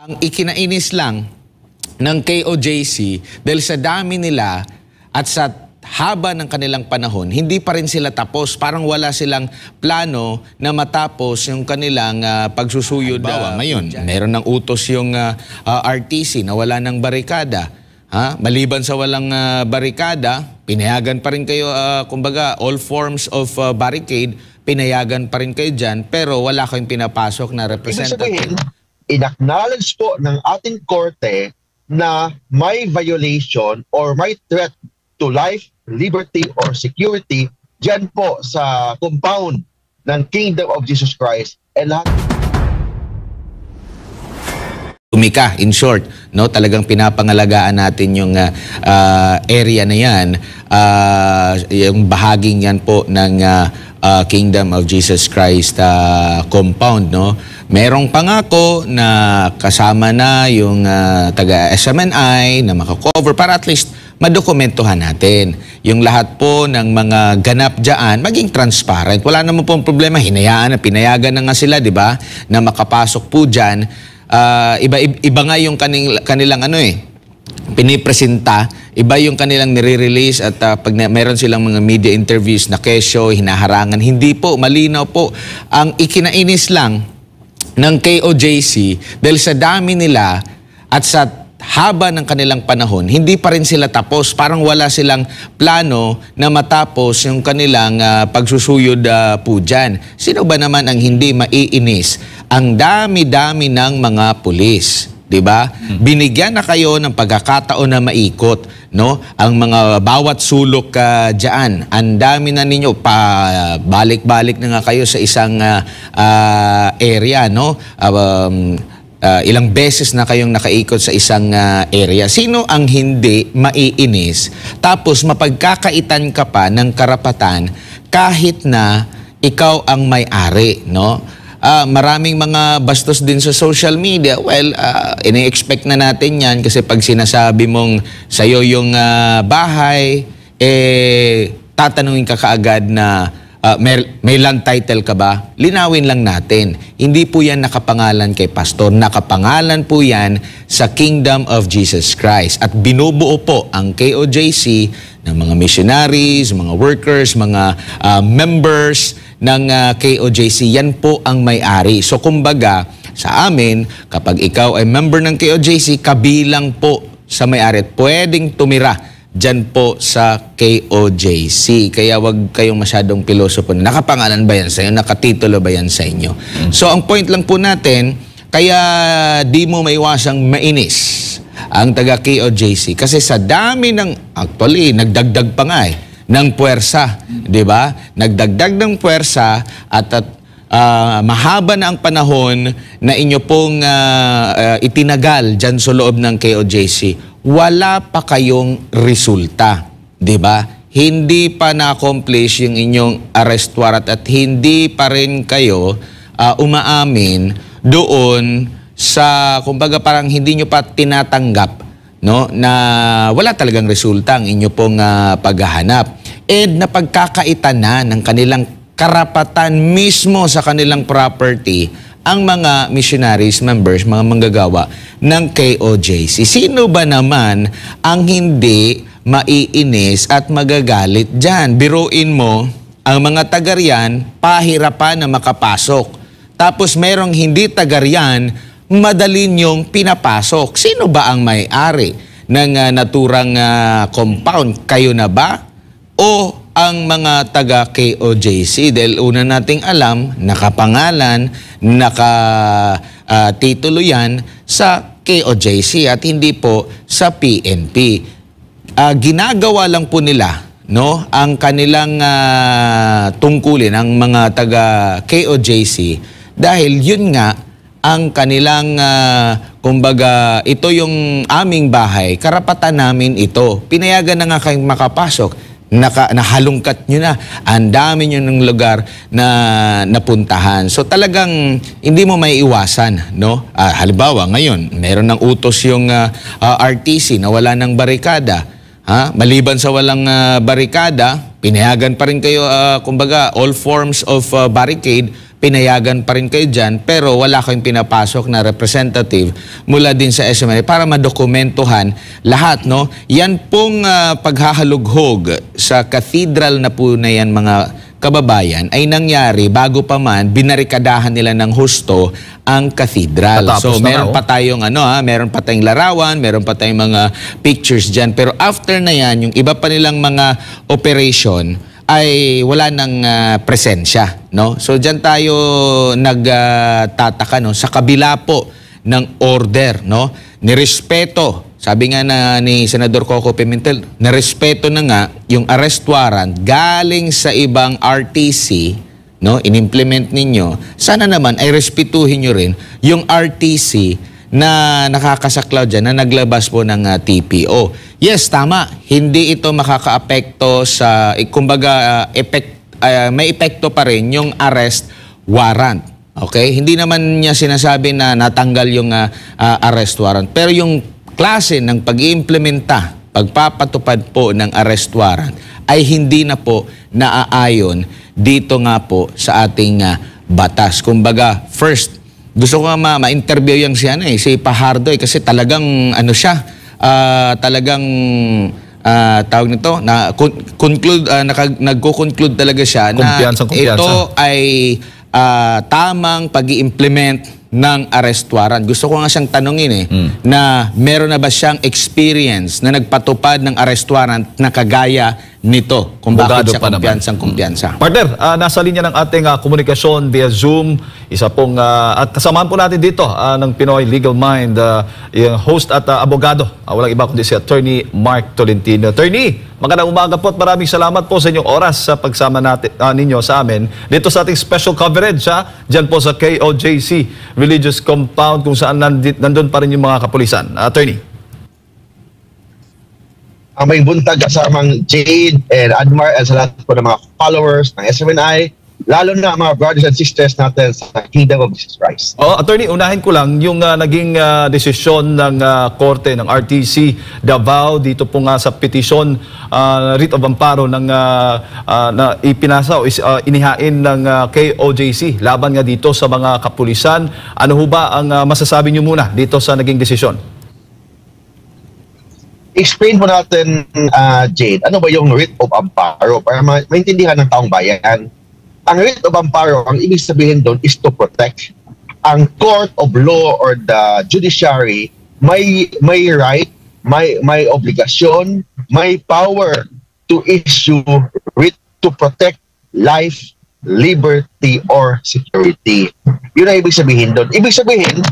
Ang ikinainis lang ng KOJC dahil sa dami nila at sa haba ng kanilang panahon, hindi pa rin sila tapos. Parang wala silang plano na matapos yung kanilang pagsusuyod. Ngayon, meron ng utos yung RTC na wala ng barikada. Maliban sa walang barikada, pinayagan pa rin kayo, kumbaga, all forms of barricade, pinayagan pa rin kayo dyan, pero wala kayong pinapasok na representative. In-acknowledge po ng ating korte na may violation or may threat to life, liberty, or security dyan po sa compound ng Kingdom of Jesus Christ. Tumika, in short, no, talagang pinapangalagaan natin yung area na yan, yung bahaging yan po ng Kingdom of Jesus Christ compound, no. Merong pangako na kasama na yung taga SMNI na makakover para at least madokumentuhan natin yung lahat po ng mga ganap dyan, maging transparent. Wala naman pong problema, hinayaan na, pinayagan na nga sila, di ba, na makapasok po dyan. Iba nga yung kanilang pinipresenta, iba yung kanilang nire-release at pag meron silang mga media interviews na kesyo, hinaharangan. Hindi po, malinaw po. Ang ikinainis lang ng KOJC dahil sa dami nila at sa haba ng kanilang panahon, hindi pa rin sila tapos. Parang wala silang plano na matapos yung kanilang pagsusuyod po dyan. Sino ba naman ang hindi maiinis? Ang dami-dami ng mga pulis. Diba? Binigyan na kayo ng pagkakataon na maikot, no? Ang mga bawat sulok diyan. Ang dami na ninyo pa balik-balik na nga kayo sa isang area, no? Ilang beses na kayong nakaikot sa isang area. Sino ang hindi maiinis? Tapos mapagkakaitan ka pa ng karapatan kahit na ikaw ang may-ari, no? Maraming mga bastos din sa social media. Well, ini-expect na natin yan kasi pag sinasabi mong sa'yo yung bahay, tatanungin ka kaagad na may land title ka ba? Linawin lang natin. Hindi po yan nakapangalan kay pastor. Nakapangalan po yan sa Kingdom of Jesus Christ. At binubuo po ang KOJC ng mga missionaries, mga workers, mga members ng KOJC. Yan po ang may-ari. So kumbaga, sa amin, kapag ikaw ay member ng KOJC, kabilang po sa may-ari at pwedeng tumira dyan po sa KOJC. Kaya wag kayong masyadong pilosopo. Nakapangalan ba yan sa inyo? Nakatitulo ba yan sa inyo? So ang point lang po natin, kaya di mo maiwasang mainis ang taga KOJC. Kasi sa dami ng, actually, nagdagdag pa nga ng puwersa, di ba? Nagdagdag ng puwersa at mahaba na ang panahon na inyo pong itinagal dyan sa loob ng KOJC. Wala pa kayong resulta, di ba? Hindi pa na-accomplish yung inyong arrest warrant at hindi pa rin kayo umaamin doon sa, kumbaga parang hindi nyo pa tinatanggap, no, na wala talagang resulta ang inyo pong paghahanap. Napagkakaitan na ng kanilang karapatan mismo sa kanilang property ang mga missionaries, members, mga manggagawa ng KOJC. Sino ba naman ang hindi maiinis at magagalit dyan? Biruin mo, ang mga taga-riyan, pahirapan na makapasok. Tapos merong hindi taga-riyan, madali niyong pinapasok. Sino ba ang may-ari ng naturang compound? Kayo na ba? O ang mga taga KOJC? Dahil una nating alam, nakapangalan, nakatitulo yan sa KOJC at hindi po sa PNP. Ginagawa lang po nila, no, ang kanilang tungkulin, ang mga taga KOJC, dahil yun nga ang kanilang, kumbaga, ito yung aming bahay, karapatan namin ito. Pinayagan na nga kayong makapasok. Nahalungkat nyo na. Ang dami nyo ng lugar na napuntahan. So talagang hindi mo may iwasan, no? Halimbawa, ngayon, meron ng utos yung RTC na wala ng barikada. Maliban sa walang barikada, pinayagan pa rin kayo, kumbaga, all forms of barricade, pinayagan pa rin kayo dyan, pero wala kayong pinapasok na representative mula din sa SMNI para madokumentuhan lahat, no? Yan pong paghahalughog sa cathedral na po na yan, mga kababayan, ay nangyari bago pa man binarikadahan nila ng husto ang cathedral. Natapos So meron pa tayong meron pa tayong larawan, meron pa tayong mga pictures diyan, pero after na yan, yung iba pa nilang mga operation ay wala nang presensya, no? So diyan tayo nagtataka, no, sa kabila po ng order, no? Nirespeto, sabi nga ni Senador Coco Pimentel, nirespeto na nga yung arrest warrant galing sa ibang RTC, no? Inimplement ninyo. Sana naman ay respetuhin nyo rin yung RTC na nakakasaklaw dyan, na naglabas po ng TPO. Yes, tama. Hindi ito makakaapekto sa, kumbaga, may epekto pa rin yung arrest warrant. Okay? Hindi naman niya sinasabi na natanggal yung arrest warrant. Pero yung klase ng pag-iimplementa, pagpapatupad po ng arrest warrant, ay hindi na po naaayon dito nga po sa ating batas. Kumbaga, first, gusto ko nga ma-interview yung si Pajardo kasi talagang talagang tawag nito na nagko-conclude talaga siya na ito ay tamang pag-i-implement ng arrest warrant. Gusto ko nga siyang tanungin na meron na ba siyang experience na nagpatupad ng arrest warrant na kagaya nito, kung bakit siya kumpiyansang-kumpiyansa. Partner, nasa linya ng ating komunikasyon via Zoom, isa pong, at kasamahan po natin dito ng Pinoy Legal Mind, yung host at abogado, walang iba kundi si Attorney Mark Tolentino. Attorney, magandang umaga po at maraming salamat po sa inyong oras sa pagsama ninyo sa amin dito sa ating special coverage, dyan po sa KOJC Religious Compound, kung saan nandun pa rin yung mga kapulisan. Attorney. Ang may buntag sa amang Jade and Admar at sa lahat po ng mga followers ng SMNI, lalo na mga brothers and sisters natin sa Kingdom of Jesus Christ. Attorney, unahin ko lang yung naging desisyon ng Korte ng RTC Davao dito po nga sa petisyon writ of amparo na ipinasa o inihain ng KOJC laban nga dito sa mga kapulisan. Ano ho ba ang masasabi niyo muna dito sa naging desisyon? Explain mo natin, Jade, ano ba yung writ of amparo para maintindihan ng taong bayan. Ang writ of amparo, ang ibig sabihin doon is to protect. Ang court of law or the judiciary may right, may obligasyon, may power to issue writ to protect life, liberty, or security. Yun ang ibig sabihin doon. Ibig sabihin,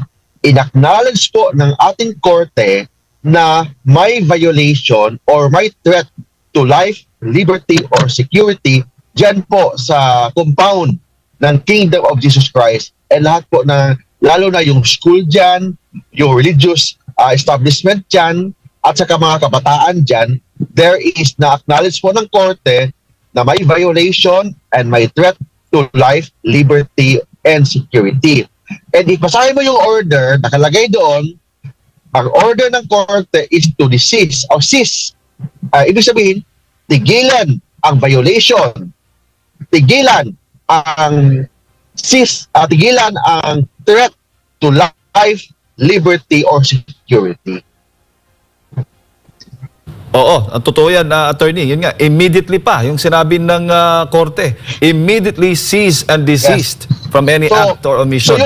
in-acknowledge po ng ating korte na may violation or may threat to life, liberty, or security dyan po sa compound ng Kingdom of Jesus Christ, and lahat po na, lalo na yung school dyan, yung religious establishment dyan, at saka mga kabataan dyan, there is na-acknowledge po ng korte na may violation and may threat to life, liberty, and security. And if basahin mo yung order, nakalagay doon, ang order ng korte is to cease or cease. Ibig sabihin, tigilan ang violation, tigilan ang tigilan ang threat to life, liberty, or security. Oo, ang totoo yan, attorney. Yun nga, immediately pa, yung sinabi ng korte, immediately cease and desist from any act or omission.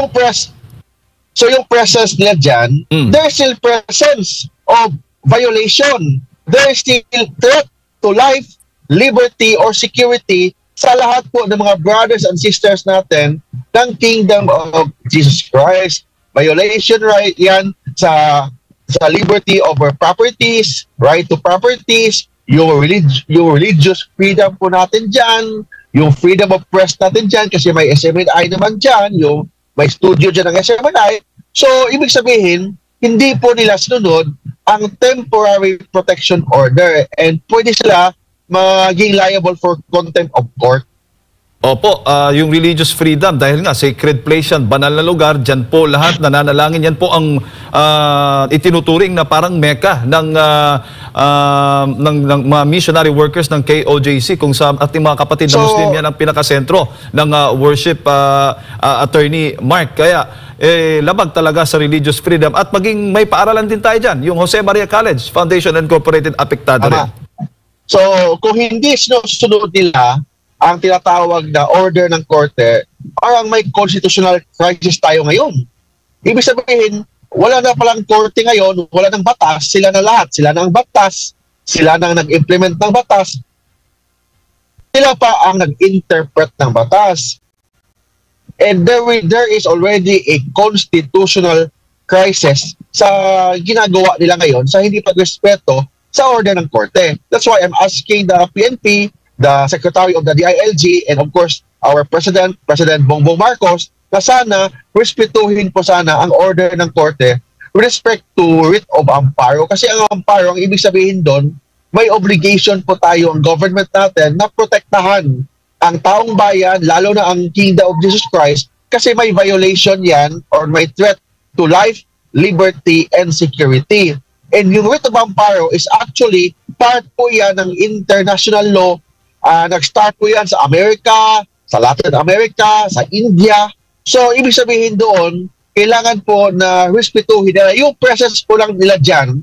So yung presence nila dyan, there's still presence of violation. There's still threat to life, liberty, or security sa lahat po ng mga brothers and sisters natin ng Kingdom of Jesus Christ. Violation right yan sa liberty over properties, right to properties, yung religious freedom po natin dyan, yung freedom of press natin dyan kasi may SMNI naman dyan, yung may studio dyan ng SMNI. So, ibig sabihin, hindi po nila sinunod ang temporary protection order and pwede sila maging liable for contempt of court. Opo, yung religious freedom, dahil nga sacred place yan, banal na lugar, dyan po lahat nananalangin. Yan po ang itinuturing na parang mecca ng mga missionary workers ng KOJC, kung sa ating mga kapatid na Muslim, yan ang pinakasentro ng worship, Attorney Mark. Kaya labag talaga sa religious freedom, at maging may paaralan din tayo dyan, yung Jose Maria College Foundation Incorporated, apektado rin. So, kung hindi sinusunod nila ang tinatawag na order ng korte, parang may constitutional crisis tayo ngayon. Ibig sabihin, wala na palang korte ngayon, wala nang batas, sila na lahat. Sila na ang batas, sila na ang nag-implement ng batas, sila pa ang nag-interpret ng batas. And there is already a constitutional crisis sa ginagawa nila ngayon sa hindi pagrespeto sa order ng korte. That's why I'm asking the PNP, the Secretary of the DILG, and of course, our President Bongbong Marcos, na sana respetuhin po sana ang order ng korte with respect to writ of amparo. Kasi ang amparo, ang ibig sabihin doon, may obligation po tayo, ang government natin, na protektahan ang taong bayan, lalo na ang Kingdom of Jesus Christ, kasi may violation yan or may threat to life, liberty, and security. And yung writ of amparo is actually part po yan ng international law. Nag-start po yan sa Amerika, sa Latin America, sa India. So, ibig sabihin doon, kailangan po na respetuhin nila. Yung presence po lang nila dyan,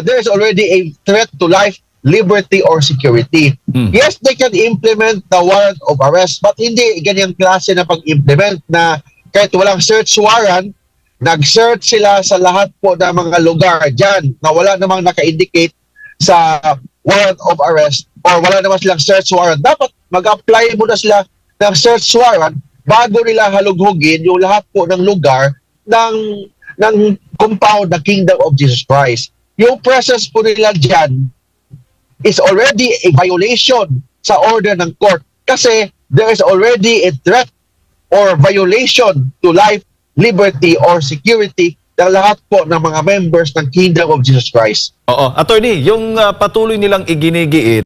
there is already a threat to life, liberty, or security. Yes, they can implement the warrant of arrest, but hindi ganyang klase na pag-implement na kahit walang search warrant, nag-search sila sa lahat po ng mga lugar dyan na wala namang naka-indicate sa warrant of arrest or wala naman silang search warrant. Dapat mag-apply muna sila ng search warrant bago nila halughugin yung lahat po ng lugar ng compound ng Kingdom of Jesus Christ. Yung presence po nila dyan is already a violation sa order ng court kasi there is already a threat or violation to life, liberty, or security ng lahat po ng mga members ng Kingdom of Jesus Christ. Oo. Attorney, yung patuloy nilang iginigiit